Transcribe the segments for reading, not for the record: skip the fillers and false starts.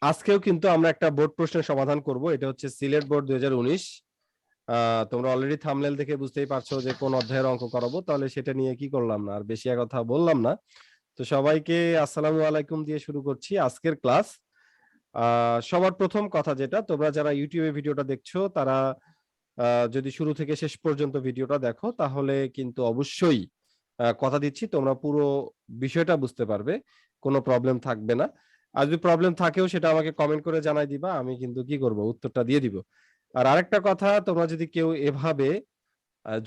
আজকেও কিন্তু আমরা একটা বোর্ড প্রশ্নের সমাধান করব। এটা হচ্ছে সিলেট বোর্ড 2019। তোমরা অলরেডি থাম্বনেল দেখে বুঝতেই পারছো যে কোন অধ্যায়ের অঙ্ক করাবো, তাহলে সেটা নিয়ে কি করলাম না, আর বেশি কথা বললাম না। তো সবাইকে আসসালামু আলাইকুম দিয়ে শুরু করছি আজকের ক্লাস। সবার প্রথম কথা যেটা, তোমরা যারা ইউটিউবে ভিডিওটা দেখছো তারা যদি শুরু থেকে শেষ পর্যন্ত ভিডিওটা দেখো তাহলে কিন্তু অবশ্যই কথা দিচ্ছি তোমরা পুরো বিষয়টা বুঝতে পারবে, কোনো প্রবলেম থাকবে না। আর যদি প্রবলেম থাকেও সেটা আমাকে কমেন্ট করে জানাই দিবা, আমি কিন্তু কি করব, উত্তরটা দিয়ে দিব। আর আরেকটা কথা, তোমরা যদি কেউ এভাবে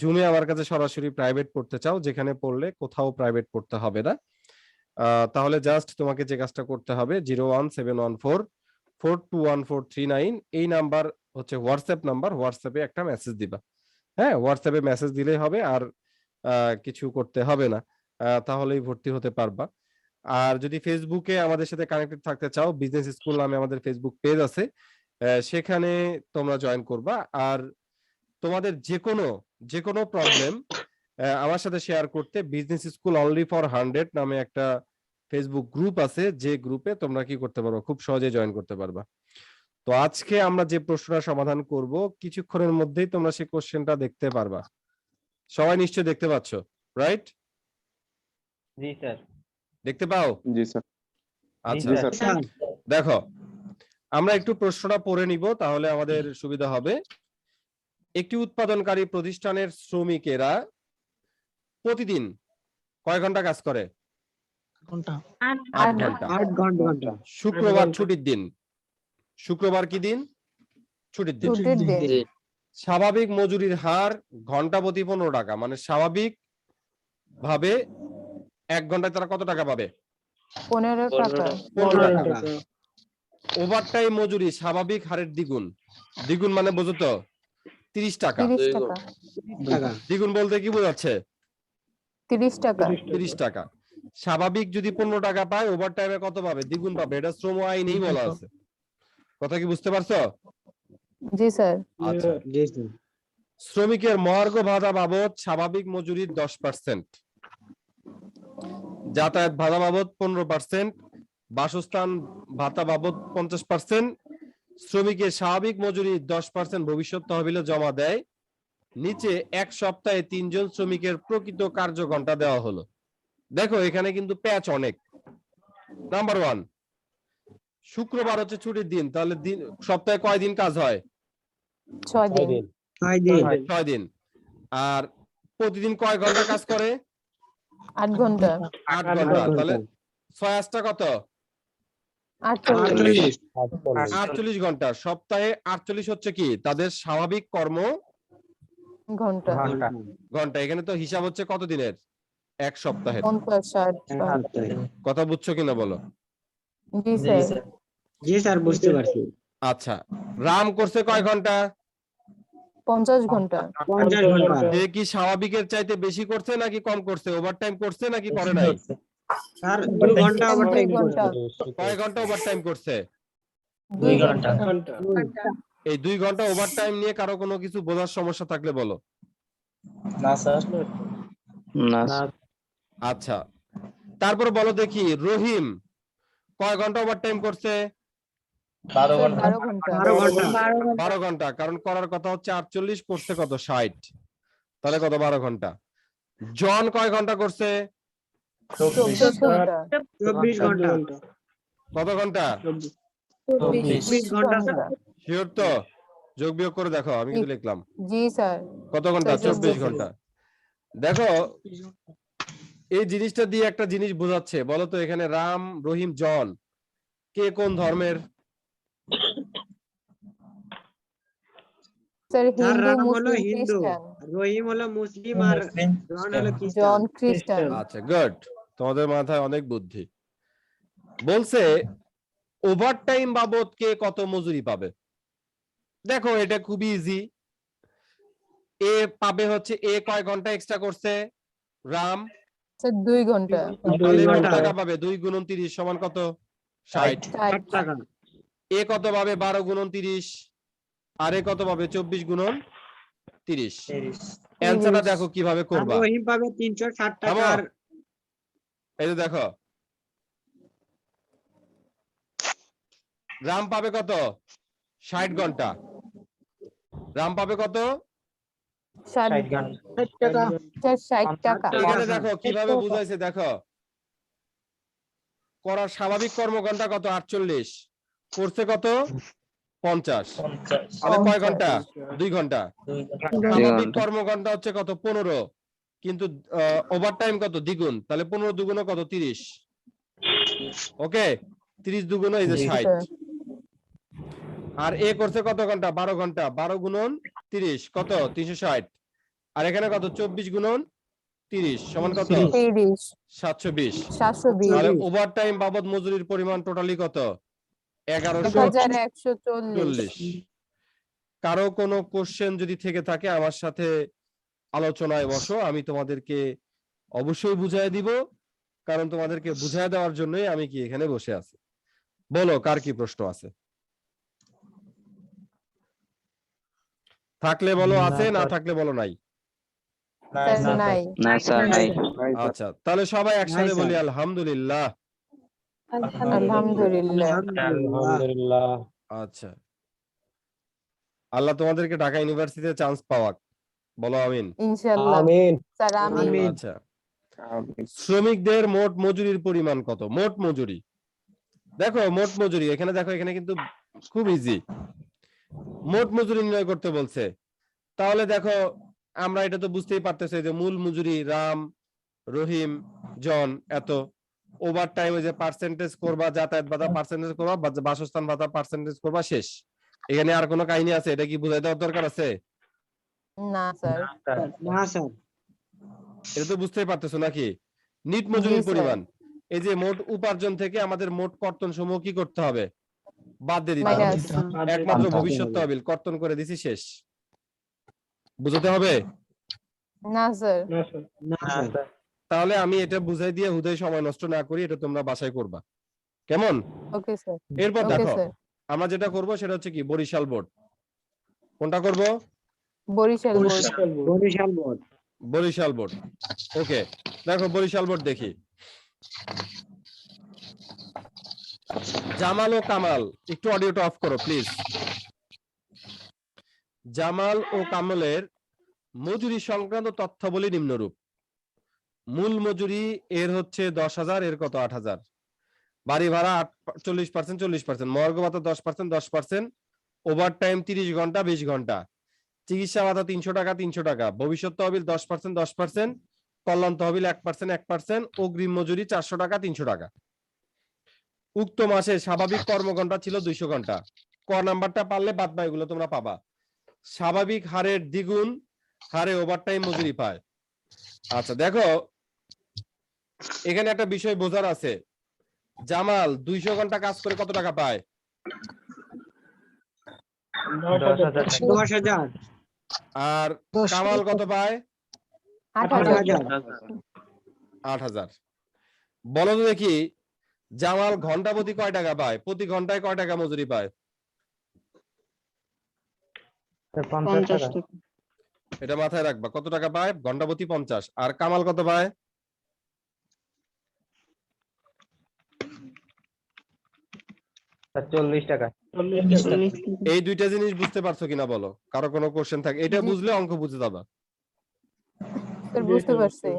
জুমে আমার কাছে সরাসরি প্রাইভেট পড়তে চাও, যেখানে পড়লে কোথাও প্রাইভেট পড়তে হবে না, তাহলে জাস্ট তোমাকে যে কাজটা করতে হবে 01714421439 এই নাম্বার হচ্ছে হোয়াটসঅ্যাপ নাম্বার, হোয়াটসঅ্যাপে একটা মেসেজ দিবা। হ্যাঁ, হোয়াটসঅ্যাপে মেসেজ দিলেই হবে, আর কিছু করতে হবে না, তাহলেই ভর্তি হতে পারবা। আর যদি ফেসবুকে আমাদের সাথে কানেক্টেড থাকতে চাও, বিজনেস স্কুল নামে আমাদের ফেসবুক পেজ আছে, সেখানে তোমরা জয়েন করবা। আর তোমাদের যে কোনো প্রবলেম আমার সাথে শেয়ার করতে বিজনেস স্কুল অনলি ফর 100 নামে একটা ফেসবুক গ্রুপ আছে, যে গ্রুপে তোমরা কি করতে পারবা, খুব সহজে জয়েন করতে পারবা। তো আজকে আমরা যে প্রশ্নটা সমাধান করব, কিছুক্ষণের মধ্যেই তোমরা সেই কোশ্চেনটা দেখতে পারবা। সবাই নিশ্চয়ই দেখতে পাচ্ছ, রাইট? জি স্যার। দেখতে পাও? জি স্যার। আচ্ছা, দেখো আমরা একটু প্রশ্নটা পড়ে নিব, তাহলে আমাদের সুবিধা হবে। একটি উৎপাদনকারী প্রতিষ্ঠানের শ্রমিকেরা প্রতিদিন কয় ঘন্টা কাজ করে? 8 ঘন্টা। শুক্রবার ছুটির দিন। শুক্রবার কি দিন? ছুটির দিন। স্বাভাবিক মজুরির হার ঘন্টা প্রতি 15 টাকা, মানে স্বাভাবিক ভাবে 1 ঘন্টায় তারা কত টাকা পাবে? 15 টাকা। 15 টাকা। ওভারটাইম মজুরি স্বাভাবিক হারের দ্বিগুণ। দ্বিগুণ মানে বোঝো তো? 30 টাকা। 30 টাকা। দ্বিগুণ বলতে কি বোঝাচ্ছে? 30 টাকা। 30 টাকা। স্বাভাবিক যদি 15 টাকা পায়, ওভারটাইমে কত পাবে? দ্বিগুণ পাবে। এটা শ্রম আইনেই বলা আছে। কথা কি বুঝতে পারছো? জি স্যার। আচ্ছা, শ্রমিকের মহার্ঘ ভাতা বাবদ স্বাভাবিক মজুরির 10%, যাতায়াত ভাতা বাবদ 15%, বাসস্থান ভাতা বাবদ 50%, শ্রমিকের স্বাভাবিক মজুরি 10% ভবিষ্যৎ তহবিলে জমা দেয়। নিচে এক সপ্তাহে 3 জন শ্রমিকের প্রকৃত কার্য ঘন্টা দেওয়া হলো। দেখো এখানে কিন্তু প্যাচ অনেক। নাম্বার 1, শুক্রবার হচ্ছে ছুটির দিন, তাহলে সপ্তাহে কয় দিন কাজ হয়? 6 দিন। 6 দিন। আর প্রতিদিন কয় ঘন্টা কাজ করে? 8 ঘন্টা। 8 ঘন্টা। তাহলে 6 কত? 48 ঘন্টা। সপ্তাহে 48 হচ্ছে কি তাদের স্বাভাবিক কর্ম ঘন্টা। এখানে তো হিসাব হচ্ছে কত দিনের? এক সপ্তাহের। 50 কথা বুঝছো কিনা বলো? জি স্যার। জি স্যার, বুঝতে পারছি। আচ্ছা, রাম করছে কয় ঘন্টা? 50 ঘন্টা। 50 ঘন্টা। সে কি স্বাভাবিকের চাইতে বেশি করছে নাকি কম করছে? ওভারটাইম করছে নাকি করে নাই? স্যার 2 ঘন্টা ওভারটাইম করছে। কয় ঘন্টা ওভারটাইম করছে? 2 ঘন্টা। এই 2 ঘন্টা ওভারটাইম নিয়ে কারো কোনো কিছু বোঝার সমস্যা থাকলে বলো। না স্যার। না। আচ্ছা, তারপর বলো দেখি, রহিম কয় ঘন্টা ওভারটাইম করছে? 12 ঘন্টা। 12 ঘন্টা। 12 ঘন্টা। কারণ করার কথা হচ্ছে 48, করছে কত? 60। তাহলে কত? 12 ঘন্টা। জন কয় ঘন্টা করছে? 24 ঘন্টা। 24 ঘন্টা। কত ঘন্টা? 24 ঘন্টা। শিওর তো? যোগ বিয়োগ করে দেখো, আমি কিন্তু লিখলাম। জি স্যার। কত ঘন্টা? 24 ঘন্টা। দেখো এই জিনিসটা দিয়ে একটা জিনিস বোঝাচ্ছে। বলো তো এখানে রাম, রহিম, জন কে কোন ধর্মের? স্যার স্যার হিন্দু, রাম হলো মুসলিম, হিন্দু, খ্রিস্টান। রহিম হলো মুসলিম, আর জন হলো জন খ্রিস্টান। খ্রিস্টান। আচ্ছা, গুড, তোমাদের মাথায় অনেক বুদ্ধি। বলছে ওভারটাইম বাবদ কে কত মজুরি পাবে? দেখো এটা খুবই ইজি। এ পাবে হচ্ছে, এ কয় ঘন্টা এক্সট্রা করছে? রাম। স্যার 2 ঘন্টা। তাহলে 2 কত ঘন্টা। টাকা পাবে? 2 গুণন 30 সমান কত? 60। 60 টাকা। এ কত পাবে? 12 গুণন 30। আর এ কত পাবে? 24 গুণন 30। অ্যানসারটা দেখো কিভাবে আর করবা। রহিম পাবে 360 টাকা। আর এই যে দেখো, রাম পাবে কত? 60 ঘন্টা। রাম পাবে কত? 60 টাকা। টাকা। এখানে দেখো কিভাবে বুঝাইছে, দেখো করার স্বাভাবিক কর্মঘন্টা কত? 48। করছে কত? 50। তাহলে কয় ঘন্টা? 2 ঘন্টা। স্বাভাবিক কর্মঘন্টা হচ্ছে কত? 15। কিন্তু ওভারটাইম কত? দ্বিগুণ। তাহলে 15 দুগুণ কত? 30। ওকে, 30 দুগুণ এই যে 60। আর এ করছে কত ঘন্টা? 12 ঘন্টা। 12 গুণন 30 কত? 360। আর এখানে কত? 24 গুণন 30 সমান কত? 30 720। 720 তাহলে ওভারটাইম বাবদ মজুরির পরিমাণ টোটালি কত? 1140। 1140। কারো কোনো কোশ্চেন যদি থেকে থাকে আমার সাথে আলোচনায় বসো, আমি তোমাদেরকে অবশ্যই বুঝাই দিব, কারণ তোমাদেরকে বুঝাই দেওয়ার জন্যই আমি কি এখানে বসে আছি। বলো কার কি প্রশ্ন আছে? থাকলে বলো আছে, না থাকলে বলো নাই। নাই। না স্যার নাই। আচ্ছা, তাহলে সবাই একসাথে নাই, বলি স্যার। আলহামদুলিল্লাহ। আলহামদুলিল্লাহ। আলহামদুলিল্লাহ। আচ্ছা, আল্লাহ তোমাদেরকে ঢাকা ইউনিভার্সিটিতে চান্স পাওয়াক, বলো আমিন। ইনশাআল্লাহ। আমিন। স্যার আমিন। আমিন। আচ্ছা, শ্রমিকদের মোট মজুরির পরিমাণ কত? মোট মজুরি, দেখো মোট মজুরি এখানে দেখো, এখানে কিন্তু খুব ইজি। মোট মজুরি নির্ণয় করতে বলছে। তাহলে দেখো আমরা এটা তো বুঝতেই পারতেছি যে মূল মজুরি রাম, রহিম, জন এত, ওভার টাইম যে পার্সেন্টেজ করবা, যাতায়াত ভাতা পার্সেন্টেজ করবা, বাসস্থান ভাতা পার্সেন্টেজ করবা, শেষ। এখানে আর কোনো কাহিনী আছে? এটা কি বুঝাই দেওয়ার দরকার আছে? না স্যার। না স্যার। এটা তো বুঝতেই পারতেছো নাকি? নিট জি মজুরির স্যার। পরিমাণ, এই যে মোট উপার্জন থেকে আমাদের মোট কর্তন সমূহ কি করতে হবে? বাদ দিয়ে দিতে হবে। মাইনাস। একমাত্র ভবিষ্যৎ তহবিল কর্তন করে দিছি, শেষ। বুঝতে হবে? না স্যার। না স্যার। তাহলে আমি এটা বুঝাই দিয়ে হুদাই সময় নষ্ট না করি, এটা তোমরা বাসায় করবা, কেমন? Okay sir. এরপর ওকে দেখো স্যার। আমরা যেটা করব সেটা হচ্ছে কি বরিশাল বোর্ড। কোনটা করব? Barishal board. Barishal board. Barishal board. Okay, দেখো বরিশাল বোর্ড দেখি। জামাল ও কামাল, একটু অডিওটা অফ করো প্লিজ। জামাল ও কামালের মজুরি সংক্রান্ত তথ্যাবলী নিম্নরূপ। মূল মজুরি এর হচ্ছে 10,000, এর কত? 8,000। বাড়ি ভাড়া 40%, 40%, মর্গ ভাতা 10%, 10%, ওভার টাইম 30 ঘন্টা, 20 ঘন্টা, চিকিৎসা ভাতা 300 টাকা, 300 টাকা, ভবিষ্যৎ তহবিল 10%, 10%, কল্যাণ তহবিল 1%, 1%, অগ্রিম মজুরি 400 টাকা, 300 টাকা। উক্ত মাসে স্বাভাবিক কর্মঘন্টা ছিল 200 ঘন্টা। ক নাম্বারটা পারলে বাদ বাকি এগুলো তোমরা পাবা। স্বাভাবিক হারের দ্বিগুণ হারে ওভারটাইম মজুরি পায়। আচ্ছা দেখো এখানে একটা বিষয় বোঝার আছে। জামাল 200 ঘন্টা কাজ করে কত টাকা পায়? 10,000। আর কামাল কত পায়? 8,000। 8,000। বলো তো দেখি জামাল ঘন্টা প্রতি কয় টাকা পায়? প্রতি ঘন্টায় কয় টাকা মজুরি পায়? 50 টাকা। এটা মাথায় রাখবা, কত টাকা পায়? ঘন্টা প্রতি 50। আর কামাল কত পায়? 40 টাকা। এই দুইটা জিনিস বুঝতে পারছো কিনা বলো, কারো কোনো কোশ্চেন থাকে? এটা জি। বুঝলে অঙ্ক বুঝে যাবা। স্যার বুঝতে পারছি।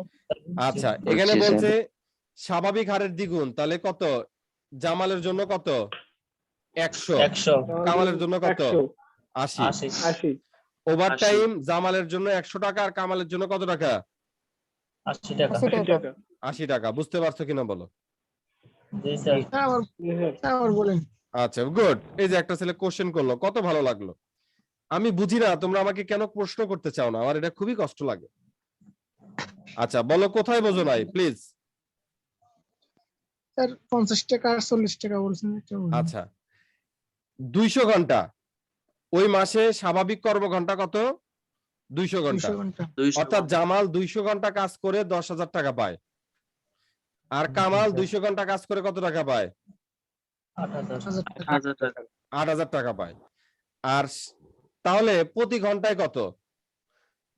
আচ্ছা এখানে বলছে স্বাভাবিক হারের দ্বিগুণ, তাহলে কত? জামালের জন্য কত? 100। কামালের জন্য কত? 80। ওভার টাইম জামালের জন্য 100 টাকা, আর কামালের জন্য কত টাকা? 80 টাকা। 80 টাকা। 80 টাকা। বুঝতে পারছো কিনা বলো? জি স্যার। আচ্ছা গুড। এই যে একটা ছেলে কোশ্চেন করলো, কত ভালো লাগলো। আমি বুঝি না তোমরা আমাকে কেন প্রশ্ন করতে চাও না, আমার এটা খুবই কষ্ট লাগে। আচ্ছা বলো কোথায় বোঝো নাই প্লিজ। স্যার 50 টাকা আর 40 টাকা বলছেন। আচ্ছা 200 ঘন্টা, ওই মাসে স্বাভাবিক কর্মঘন্টা কত? 200 ঘন্টা। 200 ঘন্টা। অর্থাৎ জামাল 200 ঘন্টা কাজ করে 10,000 টাকা পায়, আর কামাল 200 ঘন্টা কাজ করে কত টাকা পায়? 8,000 টাকা। 8,000 টাকা পায়। আর তাহলে প্রতি ঘন্টায় কত?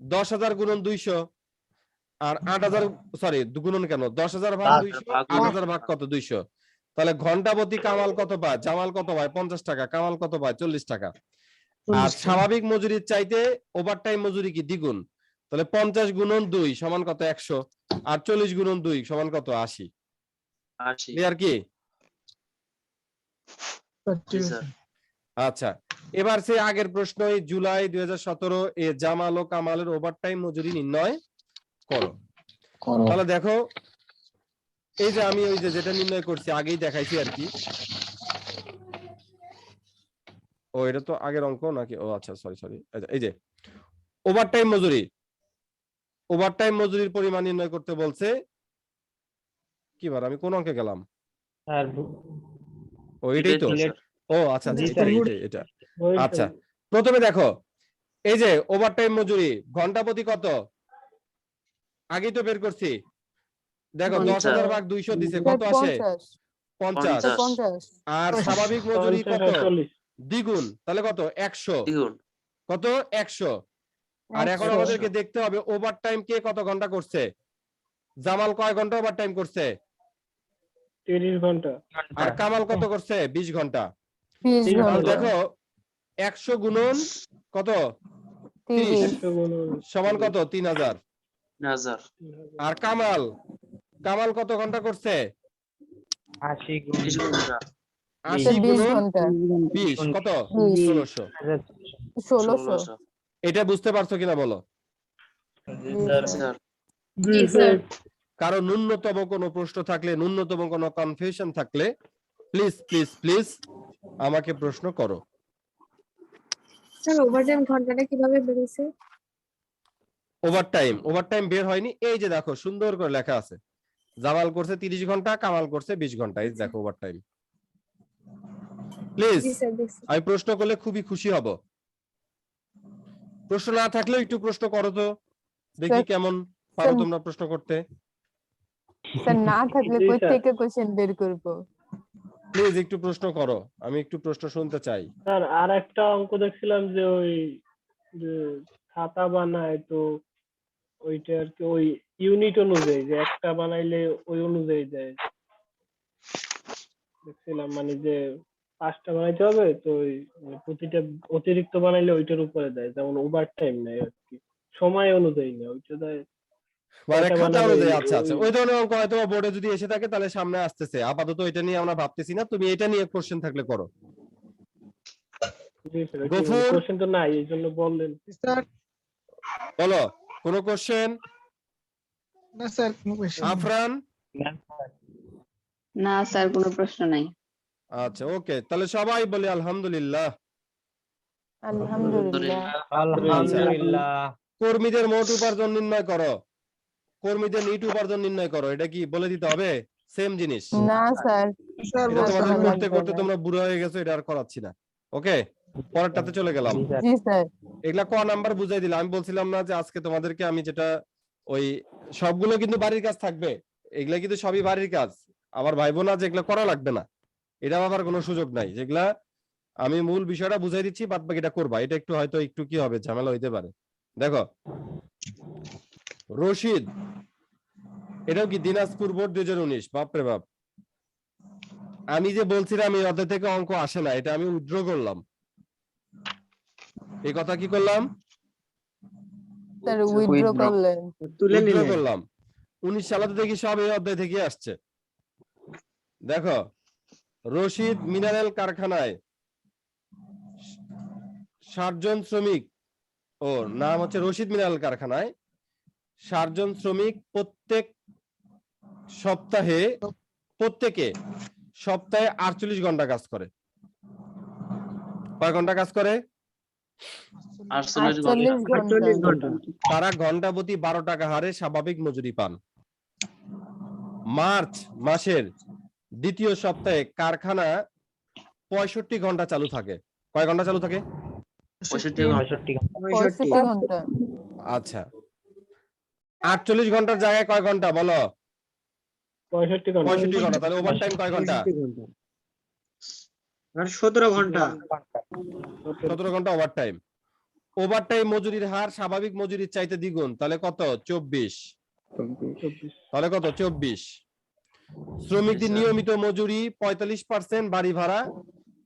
10,000 গুণন 200, আর 8,000, সরি গুণন কেন, 10,000 ভাগ 200, 8,000 ভাগ কত? 200। তাহলে ঘন্টা প্রতি কামাল কত পায়, জামাল কত পায়, 50 টাকা, কামাল কত পায়, 40 টাকা। আর স্বাভাবিক মজুরির চাইতে ওভারটাইম মজুরি কি দ্বিগুণ, তাহলে 50 গুণন 2 সমান কত, 100, আর 40 গুণন 2 সমান কত, 80। ক্লিয়ার কি? ঠিক আছে আচ্ছা, এবার সে আগের প্রশ্নই জুলাই 2017 এ জামাল ও কামালের ওভারটাইম মজুরি নির্ণয় করো। তাহলে দেখো, এই যে আমি ওই যে যেটা নির্ণয় করছি আগেই দেখাইছি আর কি। ও এটা তো আগের অঙ্ক নাকি? ও আচ্ছা, সরি। এই যে ওভারটাইম মজুরির পরিমাণ নির্ণয় করতে বলছে। কি বার, আমি কোন অঙ্কে গেলাম? ও এটাই তো। ও আচ্ছা, এটা আচ্ছা। প্রথমে দেখো, এই যে ওভারটাইম মজুরি ঘন্টা প্রতি কত, আগেই তো বের করছি। দেখো 10,000 ভাগ 200 দিছে, কত আসে? 50। 50। আর স্বাভাবিক মজুরি কত, দ্বিগুণ, তাহলে কত, 100। কত, 100। আর এখন 100 আমাদেরকে দেখতে হবে ওভারটাইম কে কত ঘন্টা করছে। জামাল কয় ঘন্টা ওভারটাইম করছে? 30 ঘন্টা। আর কামাল কত করছে? 20 ঘন্টা। 20 তাহলে ঘন্টা। দেখো 100 গুণন কত, 30 30 সমান কত, 3000। আর কামাল কত ঘন্টা করছে? 80 80 20 গুণন ঘন্টা। 20 কত, 20 1600। 1600। এটা বুঝতে পারছো কিনা বলো? জি স্যার। কারো ন্যূনতম কোনো প্রশ্ন থাকলে, ন্যূনতম কোনো কনফিউশন থাকলে প্লিজ আমাকে প্রশ্ন করো। স্যার ওভারটাইম ঘন্টাটা কিভাবে বেরিয়েছে? ওভারটাইম বের হয়নি, এই যে দেখো সুন্দর করে লেখা আছে, জামাল করছে 30 ঘন্টা, কামাল করছে 20 ঘন্টা, এই দেখো ওভারটাইম। প্লিজ, জি স্যার দেখছি। আমি প্রশ্ন করলে খুবই খুশি হব। প্রশ্ন না থাকলেও একটু প্রশ্ন করো তো, দেখি কেমন পারো তোমরা প্রশ্ন করতে। স্যার না থাকলে কই থেকে কোশ্চেন বের করব? প্লিজ একটু প্রশ্ন করো, আমি একটু প্রশ্ন শুনতে চাই। স্যার আর একটা অঙ্ক দেখছিলাম যে ওই যে খাতা বানায়, তো ওইটা আর কি ওই ইউনিট অনুযায়ী, যে একটা বানাইলে ওই অনুযায়ী দেয় দেখছিলাম, মানে যে 5টা বানাইতে হবে, তো ওই মানে প্রতিটা অতিরিক্ত বানাইলে ওইটার উপরে দেয়, যেমন ওভার টাইম নেয় আর কি, সময় অনুযায়ী নেয়, ওইটা দেয় মানে কয়টা খাতা বানাবে অনুযায়ী। আচ্ছা, ওই ধরনের অঙ্ক হয়তো বোর্ডে যদি এসে থাকে তাহলে সামনে আসতেছে, আপাতত এটা নিয়ে আমরা ভাবতেছি না, তুমি এটা নিয়ে কোশ্চেন থাকলে করো। গফুর, কোশ্চেন তো নাই, এই জন্য বললেন। স্যার। বলো কোনো কোশ্চেন? না স্যার কোনো কোশ্চেন নেই। আফরান? না স্যার কোনো প্রশ্ন নাই। আচ্ছা, ওকে, তাহলে সবাই বলি আলহামদুলিল্লাহ। আলহামদুলিল্লাহ। আলহামদুলিল্লাহ। কর্মীদের মোট উপার্জন নির্ণয় করো, কর্মীদের নিট উপার্জন নির্ণয় করো। এটা কি বলে দিতে হবে? সেম জিনিস। না স্যার, স্যার এটা তোমাদের বসানো করতে লাগবে করতে না। তোমরা বুড়ো হয়ে গেছো, এটা আর করাচ্ছি না। ওকে, পরেরটাতে চলে গেলাম। জি স্যার। এগুলা ক নাম্বার বুঝাই দিলাম। আমি বলছিলাম না যে আজকে তোমাদেরকে আমি যেটা ওই সবগুলো কিন্তু বাড়ির কাজ থাকবে, এগুলা কিন্তু সবই বাড়ির কাজ। আবার ভাইবো না যে এগুলা করা লাগবে না, এটা আবার কোনো সুযোগ নাই। যেগুলা আমি মূল বিষয়টা বুঝাই দিচ্ছি, বাদ বাকিটা করবা। এটা একটু হয়তো একটু কি হবে, ঝামেলা হইতে পারে। দেখো, রশিদ, এটাও কি দিনাজপুর বোর্ড 2019। বাপরে বাপ, আমি যে বলছিলাম এই অধ্যায় থেকে অঙ্ক আসে না, এটা আমি উইথড্র করলাম। এই কথা কি করলাম? স্যার উইথড্র করলেন। তুলে উইথড্র নিলেন। করলাম। 19 সালে তো দেখি সব এই অধ্যায় থেকে আসছে। দেখো, রশিদ মিনারেল কারখানায় 60 জন শ্রমিক, ও নাম হচ্ছে রশিদ মিনারেল কারখানায় 60 জন শ্রমিক প্রত্যেকে সপ্তাহে 48 ঘন্টা কাজ করে। কয় ঘন্টা কাজ করে? 48 ঘন্টা। তারা ঘন্টা প্রতি 12 টাকা হারে স্বাভাবিক মজুরি পান। মার্চ মাসের দ্বিতীয় সপ্তাহে কারখানা 65 ঘন্টা চালু থাকে। কয় ঘন্টা চালু থাকে? 65 ঘন্টা। আচ্ছা, 48 ঘন্টার জায়গায় কয় ঘন্টা বলো? 65 ঘন্টা। তাহলে ওভারটাইম কয় ঘন্টা? 17 ঘন্টা। 17 ঘন্টা ওভারটাইম। ওভারটাইম মজুরির হার স্বাভাবিক মজুরির চাইতে দ্বিগুণ, তাহলে কত? 24। তাহলে কত? 24। শ্রমিকদের নিয়মিত মজুরি 45% বাড়ি ভাড়া,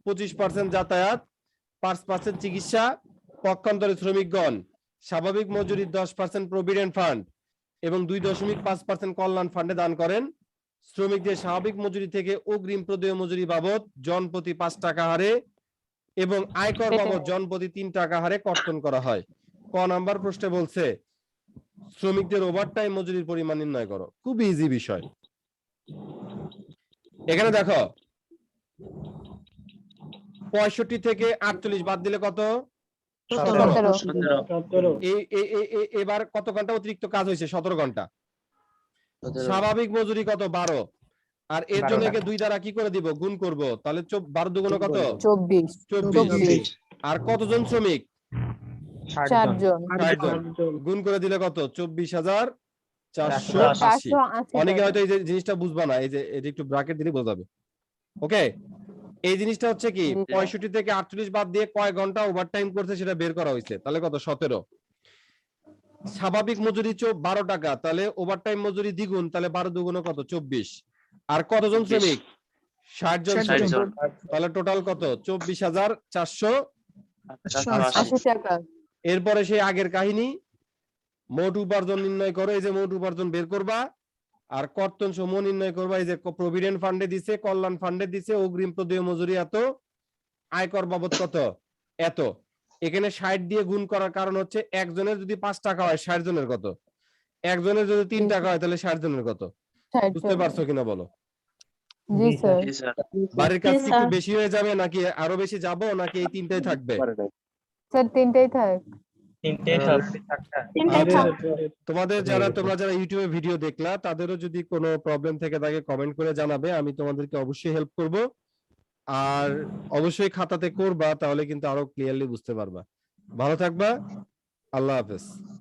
25% যাতায়াত, 5% চিকিৎসা, পক্ষান্তরে শ্রমিকগণ স্বাভাবিক মজুরির 10% প্রভিডেন্ট ফান্ড এবং 2.5% কল্যাণ ফান্ডে দান করেন। শ্রমিকদের স্বাভাবিক মজুরি থেকে অগ্রিম প্রদেয় মজুরি বাবদ জনপ্রতি 5 টাকা হারে এবং আয়কর বাবদ জনপ্রতি 3 টাকা হারে কর্তন করা হয়। ক নাম্বার প্রশ্নে বলছে শ্রমিকদের ওভারটাইম মজুরির পরিমাণ নির্ণয় করো। খুব ইজি বিষয়। এখানে দেখো 65 থেকে 48 বাদ দিলে কত? 17 এবার কত ঘন্টা অতিরিক্ত কাজ হয়েছে? 17 ঘন্টা। স্বাভাবিক মজুরি কত? 12। আর এর জন্য একে 2 দ্বারা কি করে দিব? গুণ করব। তাহলে 12 দুগুণ কত? 24। আর কতজন শ্রমিক? 4 জন। 60 জন। গুণ করে দিলে কত? 24,480। অনেকে হয়তো এই যে জিনিসটা বুঝবা না, এই যে এটা একটু ব্র্যাকেট দিলে বোঝা যাবে। ওকে, এই জিনিসটা হচ্ছে কি 65 থেকে 48 বাদ দিয়ে কয় ঘন্টা ওভারটাইম করছে সেটা বের করা হয়েছে। তাহলে কত? 17। স্বাভাবিক মজুরি 12 টাকা, তাহলে ওভারটাইম মজুরি দ্বিগুণ, তাহলে 12 দুগুণ কত? 24। আর কতজন শ্রমিক? 60 জন শ্রমিক। তাহলে টোটাল কত? 24,480 টাকা। এরপরে সেই আগের কাহিনী, মোট উপার্জন নির্ণয় করো। এই যে মোট উপার্জন বের করবা আর কর্তন সমূহ নির্ণয় করবা। এই যে প্রভিডেন্ট ফান্ডে দিছে, কল্যাণ ফান্ডে দিছে, অগ্রিম প্রদেয় মজুরি এত, আয়কর বাবদ কত? এত। এখানে 60 দিয়ে গুণ করার কারণ হচ্ছে একজনের যদি 5 টাকা হয় 60 জনের কত? একজনের যদি 3 টাকা হয় তাহলে 60 জনের কত? বুঝতে পারছো কিনা বলো? জি স্যার। বাড়ির কাজ কি একটু বেশি হয়ে যাবে নাকি আরো বেশি যাব নাকি এই তিনটাই থাকবে? স্যার তিনটাই থাক। তোমরা যারা ইউটিউবে ভিডিও দেখলা তাদেরও যদি কোনো প্রবলেম থেকে থাকে কমেন্ট করে জানাবে, আমি তোমাদেরকে অবশ্যই হেল্প করব। আর অবশ্যই খাতাতে করবা, তাহলে কিন্তু আরো ক্লিয়ারলি বুঝতে পারবা। ভালো থাকবা। আল্লাহ হাফেজ।